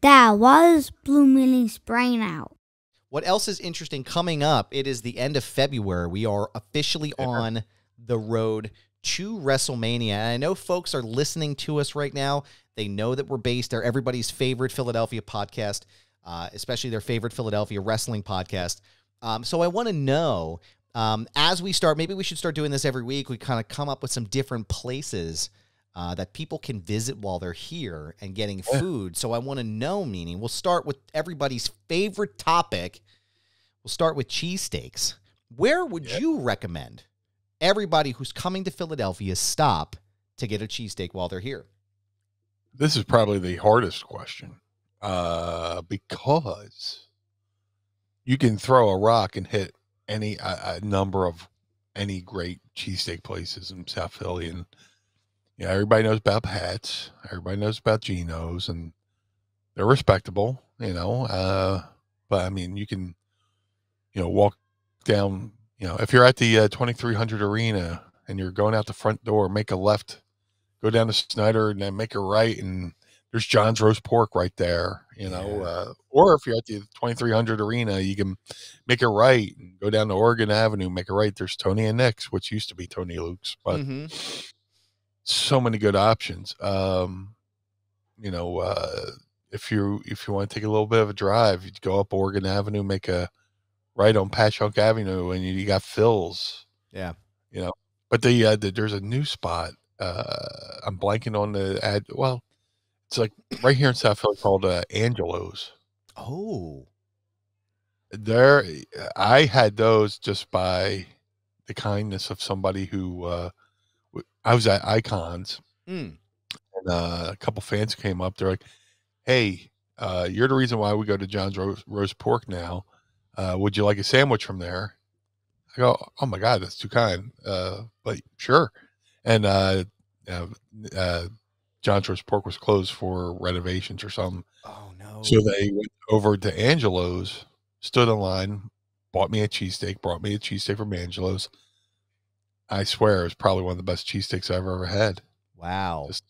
Dad, why is Blue Meanie spraying out? What else is interesting coming up? It is the end of February. We are officially on the road to WrestleMania. And I know folks are listening to us right now. They know that we're based there. Everybody's favorite Philadelphia podcast, especially their favorite Philadelphia wrestling podcast. So I want to know, as we start, maybe we should start doing this every week. We kind of come up with some different places that people can visit while they're here and getting food. So I want to know, Meanie, we'll start with everybody's favorite topic. We'll start with cheesesteaks. Where would you recommend everybody who's coming to Philadelphia stop to get a cheesesteak while they're here? This is probably the hardest question because you can throw a rock and hit any a number of any great cheesesteak places in South Philly. And yeah, everybody knows about Pat's. Everybody knows about Geno's, and they're respectable, but I mean, you can, walk down, if you're at the 2300 Arena and you're going out the front door, make a left, go down to Snyder, and then make a right, and there's John's Roast Pork right there, or if you're at the 2300 Arena, you can make a right and go down to Oregon Avenue, make a right. There's Tony and Nick's, which used to be Tony Luke's, but so many good options. If you want to take a little bit of a drive, you go up Oregon Avenue, make a right on Patchogue Avenue, and you got Phil's. Yeah. But there's a new spot. I'm blanking on the ad. Well, it's like right here in South Philly called Angelo's. Oh. There, I had those just by the kindness of somebody who I was at Icons, and a couple fans came up. They're like, "Hey, you're the reason why we go to John's Roast Pork now. Would you like a sandwich from there?" I go, "Oh my God, that's too kind." But sure. And John's Roast Pork was closed for renovations or something. Oh no! So they went over to Angelo's, stood in line, brought me a cheesesteak from Angelo's. I swear it was probably one of the best cheesesteaks I've ever had. Wow. Just,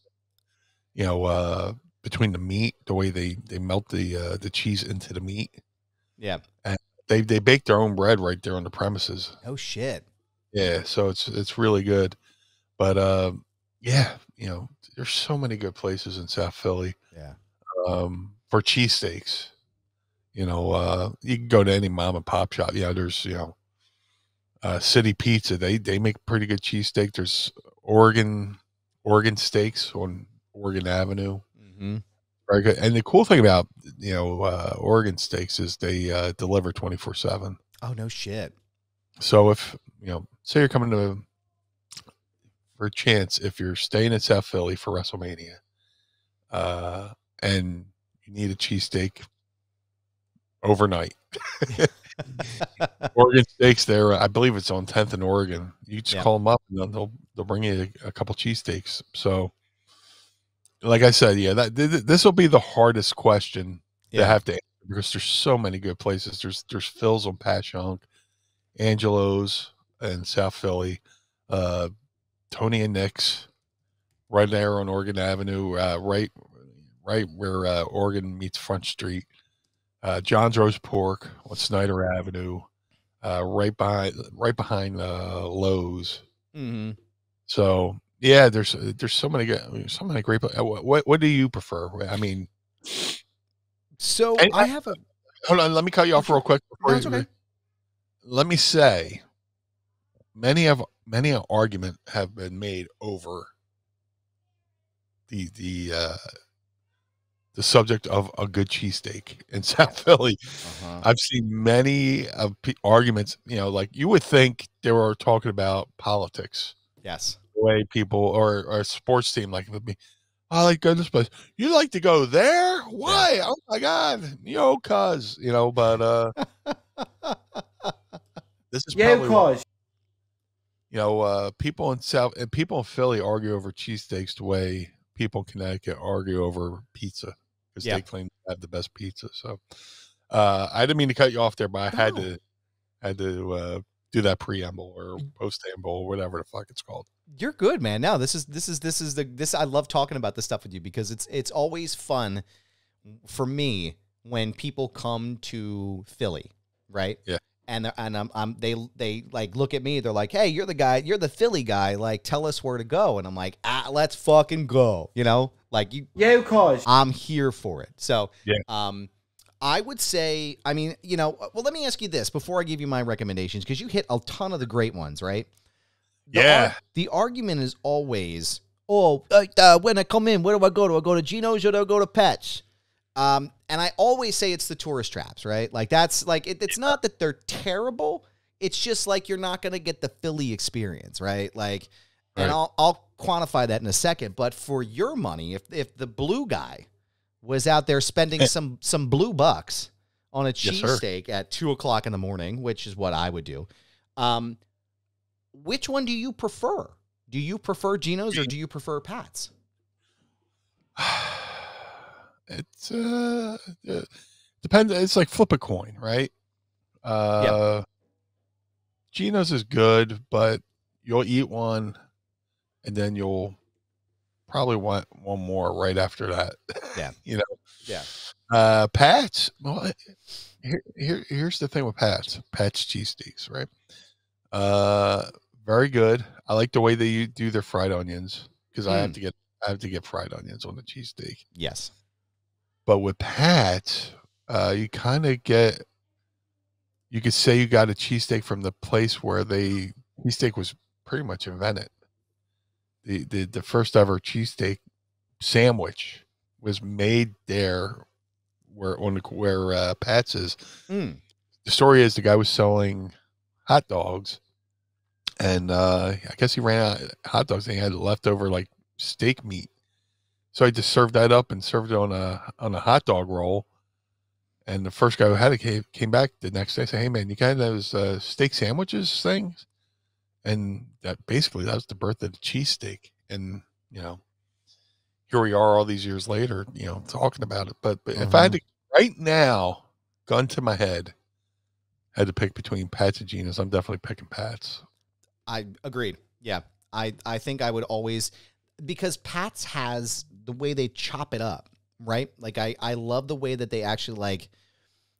between the meat, the way they melt the cheese into the meat. Yeah. And they bake their own bread right there on the premises. Oh shit. Yeah, so it's really good. But there's so many good places in South Philly. Yeah. For cheesesteaks. You can go to any mom and pop shop. Yeah, there's City Pizza, they make pretty good cheesesteak. There's Oregon Steaks on Oregon Avenue. Very good. And the cool thing about Oregon Steaks is they deliver 24/7. Oh no shit. So if say you're coming for a chance, if you're staying in South Philly for WrestleMania, and you need a cheesesteak overnight. Oregon Steaks there, I believe it's on 10th and Oregon. You just call them up and they'll bring you a couple cheesesteaks. So like I said, this will be the hardest question to have to answer because there's so many good places. There's Phil's on Patchogue, Angelo's in South Philly, Tony and Nick's right there on Oregon Avenue, right where Oregon meets Front Street. John's Roast Pork on Snyder Avenue, right behind Lowe's. So yeah, there's so many great. What do you prefer? I mean, so I have a. Hold on, let me cut you off real quick. That's okay. Let me say, many argument have been made over the subject of a good cheesesteak in South Philly. I've seen many arguments, like you would think they were talking about politics. Yes. The way people or a sports team like with me, I like go to this place. You like to go there? Why? Yeah. Oh my God. Cuz, but this is probably people in Philly argue over cheesesteaks the way people in Connecticut argue over pizza. Because they claim to have the best pizza. So I didn't mean to cut you off there, but I had to do that preamble or postamble or whatever the fuck it's called. You're good, man. No, this is I love talking about this stuff with you because it's always fun for me, when people come to Philly, right? Yeah. And they like look at me. They're like, "Hey, you're the guy. You're the Philly guy. Like, tell us where to go." And I'm like, let's fucking go. You know, like you. Yeah, of course. I'm here for it. So, Yeah. I would say, I mean, you know, well, let me ask you this before I give you my recommendations, because you hit a ton of the great ones, right? The argument is always, when I come in, where do I go? Do I go to Geno's or do I go to Pat's? And I always say it's the tourist traps, right? Like that's like, it's not that they're terrible. It's just like, you're not going to get the Philly experience, right? Like, and I'll quantify that in a second, but for your money, if the blue guy was out there spending some blue bucks on a cheesesteak at 2:00 in the morning, which is what I would do. Which one do you prefer? Do you prefer Geno's or do you prefer Pat's? It's depends. It's like flip a coin, right? Geno's is good, but you'll eat one and then you'll probably want one more right after that. Yeah. You know? Yeah. Pat's, well, here's the thing with Pat's cheesesteaks, right? Very good. I like the way they do their fried onions, because I have to get fried onions on the cheesesteak. Yes. But with Pat's, you kind of get, you could say you got a cheesesteak from the place where cheesesteak was pretty much invented. The first ever cheesesteak sandwich was made there where Pat's is. The story is the guy was selling hot dogs, and I guess he ran out of hot dogs and he had leftover like steak meat. So I just served that up and served it on a hot dog roll. And the first guy who had it came back the next day and said, "Hey man, you got those steak sandwiches things?" And that was the birth of the cheesesteak. And, you know, here we are all these years later, you know, talking about it. But if I had to, right now, gun to my head, had to pick between Pat's and Geno's, I'm definitely picking Pat's. I agreed. Yeah. I think I would always, because Pat's has the way they chop it up, right? Like I love the way that they actually, like,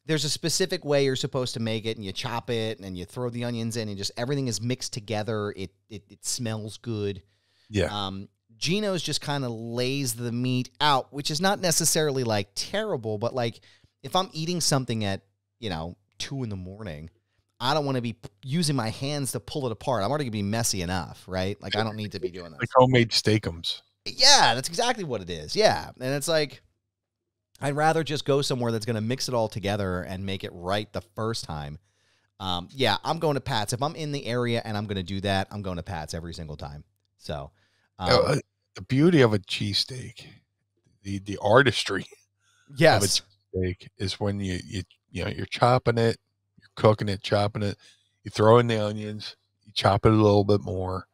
there's a specific way you're supposed to make it, and you chop it and you throw the onions in and just everything is mixed together. It smells good. Yeah. Geno's just kind of lays the meat out, which is not necessarily like terrible, but like if I'm eating something at, 2 a.m, I don't want to be using my hands to pull it apart. I'm already gonna be messy enough, right? Like I don't need to be doing that. Like homemade steakums. Yeah, that's exactly what it is. Yeah. And it's like, I'd rather just go somewhere that's going to mix it all together and make it right the first time. Yeah, I'm going to Pat's. If I'm in the area and I'm going to do that, I'm going to Pat's every single time. So, the beauty of a cheesesteak, the artistry yes, of a cheesesteak is when you're chopping it, you're cooking it, chopping it, you throw in the onions, you chop it a little bit more,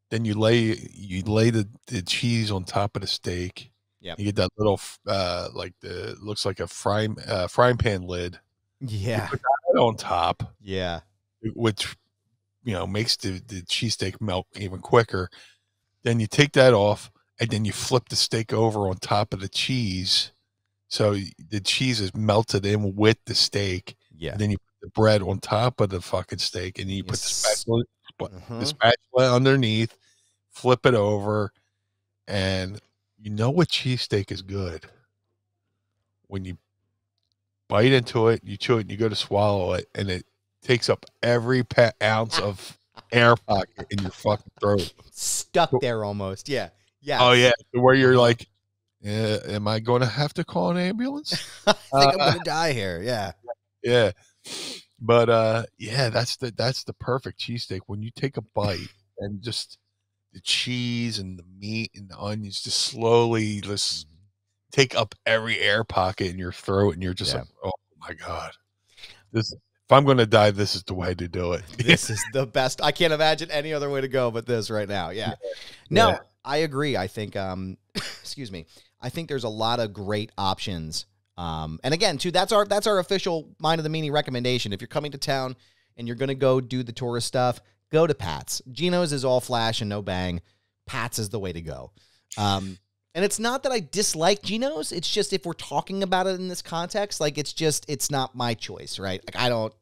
then you lay the cheese on top of the steak. Yeah, you get that little looks like a frying pan lid. Yeah, you put that on top. Yeah, which makes the cheesesteak melt even quicker. Then you take that off, and then you flip the steak over on top of the cheese, so the cheese is melted in with the steak. Yeah, and then you put the bread on top of the fucking steak, and you put the spatula underneath, flip it over, and you know what cheesesteak is good when you bite into it, you chew it, and you go to swallow it, and it takes up every ounce of air pocket in your fucking throat. Stuck there almost. Yeah. Yeah. Oh yeah. Where you're like, am I going to have to call an ambulance? I think I'm going to die here. Yeah. Yeah. But yeah, that's the perfect cheesesteak. When you take a bite and just the cheese and the meat and the onions just slowly just take up every air pocket in your throat, and you're just like, oh my God, if I'm going to die, this is the way to do it. This is the best. I can't imagine any other way to go but this right now. Yeah. No, yeah. I agree. I think, excuse me. I think there's a lot of great options. And again, too, that's our official Mind of the Meanie recommendation. If you're coming to town and you're going to go do the tourist stuff, go to Pat's. Geno's is all flash and no bang. Pat's is the way to go. And it's not that I dislike Geno's. It's just if we're talking about it in this context, like it's not my choice, right? Like I don't,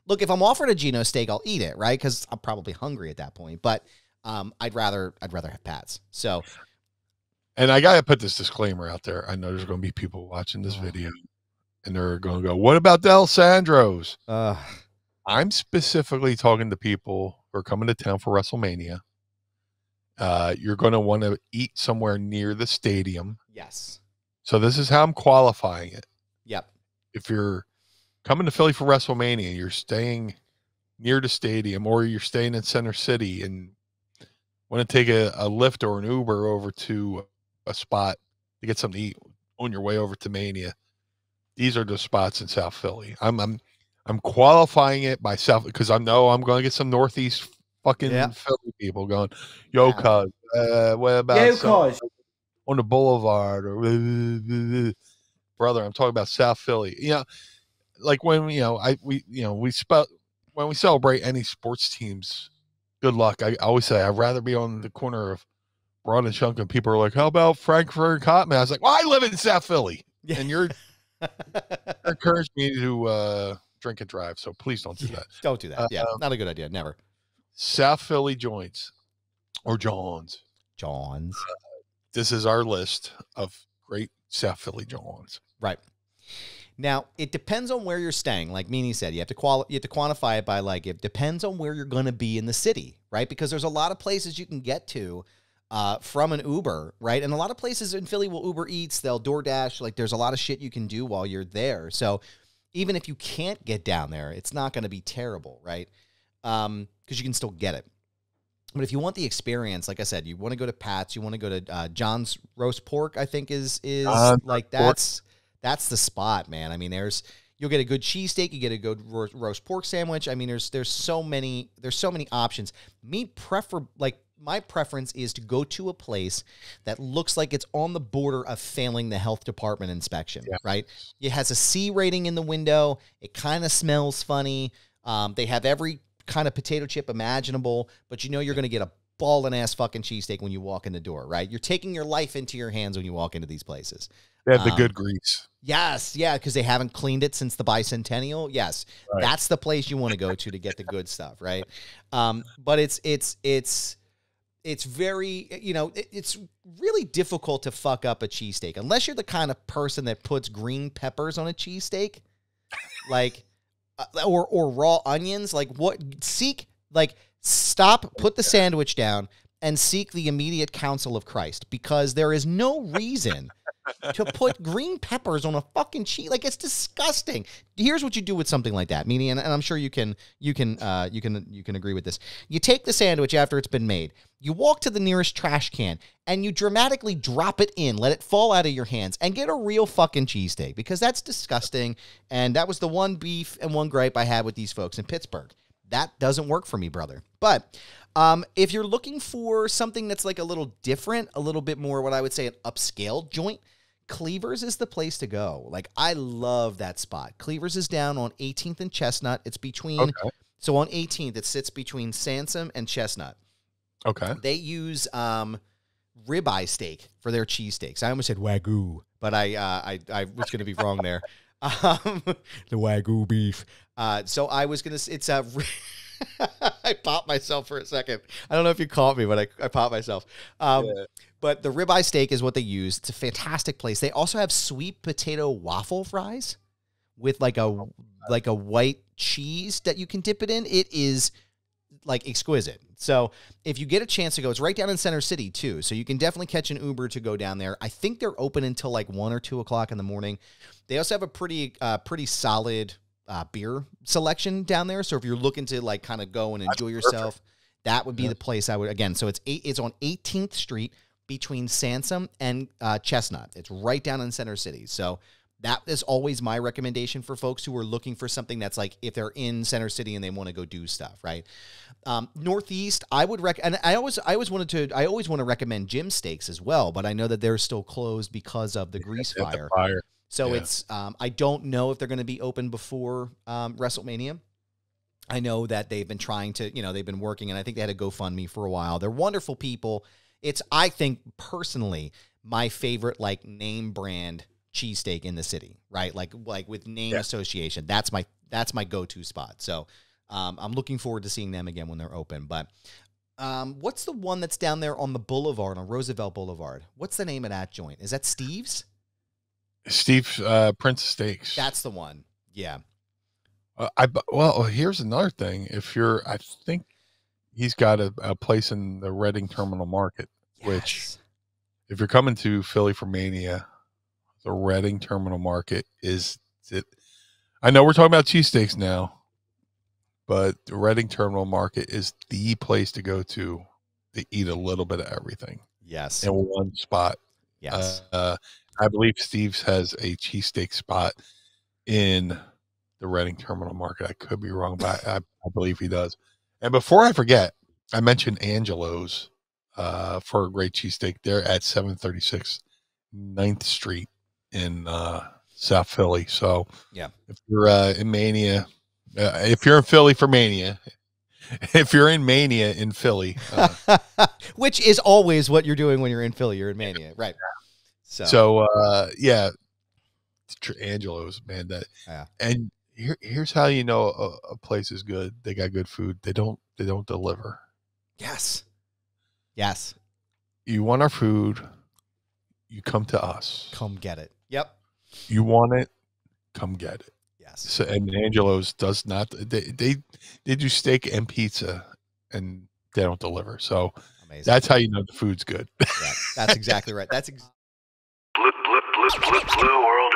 look, if I'm offered a Geno steak, I'll eat it, right? Because I'm probably hungry at that point. But I'd rather have Pat's. So, and I gotta put this disclaimer out there. I know there's going to be people watching this video, and they're going to go, "What about Del Sandro's?" I'm specifically talking to people who are coming to town for WrestleMania. You're going to want to eat somewhere near the stadium. Yes. So this is how I'm qualifying it. Yep. If you're coming to Philly for WrestleMania, you're staying near the stadium, or you're staying in Center City and want to take a Lyft or an Uber over to a spot to get something to eat on your way over to Mania, these are the spots in South Philly. I'm qualifying it by South because I know I'm going to get some Northeast fucking Philly people going, yo, cuz, what about on the boulevard or brother? I'm talking about South Philly. Like when when we celebrate any sports teams, good luck. I always say I'd rather be on the corner of Broad and Shunk, and people are like, how about Frankfurt and Cotton? I was like, well, I live in South Philly, and you're encouraging me to drink and drive. So please don't do that. Don't do that. Yeah, not a good idea. Never. South Philly joints or Johns. This is our list of great South Philly Johns. Right. Now, it depends on where you're staying. Like Meanie said, you have to quantify it by like, it depends on where you're going to be in the city, right? Because there's a lot of places you can get to from an Uber, right? And a lot of places in Philly will Uber Eats, they'll DoorDash. Like there's a lot of shit you can do while you're there. So even if you can't get down there, it's not going to be terrible, right? Because you can still get it. But if you want the experience, like I said, you want to go to Pat's, you want to go to John's Roast Pork, I think is like that's the spot, man. I mean, you'll get a good cheesesteak, you get a good roast pork sandwich. I mean, there's so many options. My preference is to go to a place that looks like it's on the border of failing the health department inspection, right? It has a C rating in the window. It kind of smells funny. They have every kind of potato chip imaginable, but you're going to get a ballin' ass fucking cheesesteak when you walk in the door, right? You're taking your life into your hands when you walk into these places. They have the good grease. Yes, yeah, because they haven't cleaned it since the bicentennial. Yes, right. That's the place you want to go to get the good stuff, right? But it's very, it's really difficult to fuck up a cheesesteak unless you're the kind of person that puts green peppers on a cheesesteak, like, or raw onions. Like stop, put the sandwich down, and seek the immediate counsel of Christ, because there is no reason to put green peppers on a fucking cheese. Like, it's disgusting. Here's what you do with something like that, Meanie, and I'm sure you can agree with this. You take the sandwich after it's been made, you walk to the nearest trash can, and you dramatically drop it in, let it fall out of your hands, and get a real fucking cheesesteak, because that's disgusting. And that was the one beef and one gripe I had with these folks in Pittsburgh. That doesn't work for me, brother. But if you're looking for something that's like a little different, a little bit more what I would say an upscale joint, Cleaver's is the place to go. Like, I love that spot. Cleaver's is down on 18th and Chestnut. It's between, so on 18th, it sits between Sansom and Chestnut. Okay. They use ribeye steak for their cheesesteaks. I almost said Wagyu, but I was going to be wrong there. The Wagyu beef. So I was going to, it's a, I popped myself for a second. I don't know if you caught me, but I popped myself. But the ribeye steak is what they use. It's a fantastic place. They also have sweet potato waffle fries with like a white cheese that you can dip it in. It is like exquisite. So if you get a chance to go, it's right down in Center City too. So you can definitely catch an Uber to go down there. I think they're open until like 1 or 2 o'clock in the morning. They also have a pretty solid beer selection down there. So if you're looking to like kind of go and enjoy yourself, that would be the place I would, again. So it's on 18th Street between Sansom and Chestnut. It's right down in Center City. So that is always my recommendation for folks who are looking for something that's like, if they're in Center City and they want to go do stuff, right? Northeast, I would and I always want to recommend Jim Steaks as well, but I know that they're still closed because of the grease fire. So it's, I don't know if they're going to be open before WrestleMania. I know that they've been trying to, they've been working, and I think they had a GoFundMe for a while. They're wonderful people. It's, I think, personally, my favorite like name brand cheesesteak in the city, right? Like with name association. That's my go-to spot. So I'm looking forward to seeing them again when they're open. But what's the one that's down there on the boulevard, on Roosevelt Boulevard? What's the name of that joint? Is that Steve's? Steve's Prince Steaks. That's the one. Yeah. Well, here's another thing. I think he's got a place in the Reading Terminal Market, which if you're coming to Philly for Mania, the Reading Terminal Market is it. I know we're talking about cheesesteaks now, but the Reading Terminal Market is the place to go to eat a little bit of everything. Yes. In one spot. Yes. I believe Steve's has a cheesesteak spot in the Reading Terminal Market. I could be wrong, but I believe he does. And before I forget, I mentioned Angelo's for a great cheesesteak. They're at 736 9th Street in South Philly. So if you're in Mania, if you're in Philly for Mania, if you're in Mania in Philly, which is always what you're doing when you're in Philly, you're in Mania, right? So Angelo's, man. And here's how you know a place is good. They got good food. They don't deliver. Yes. You want our food, you come to us. Come get it. Yep. You want it, come get it. Yes. So, and Angelo's does not. They do steak and pizza, and they don't deliver. So amazing. That's how you know the food's good. Yeah, that's exactly right. That's Blue World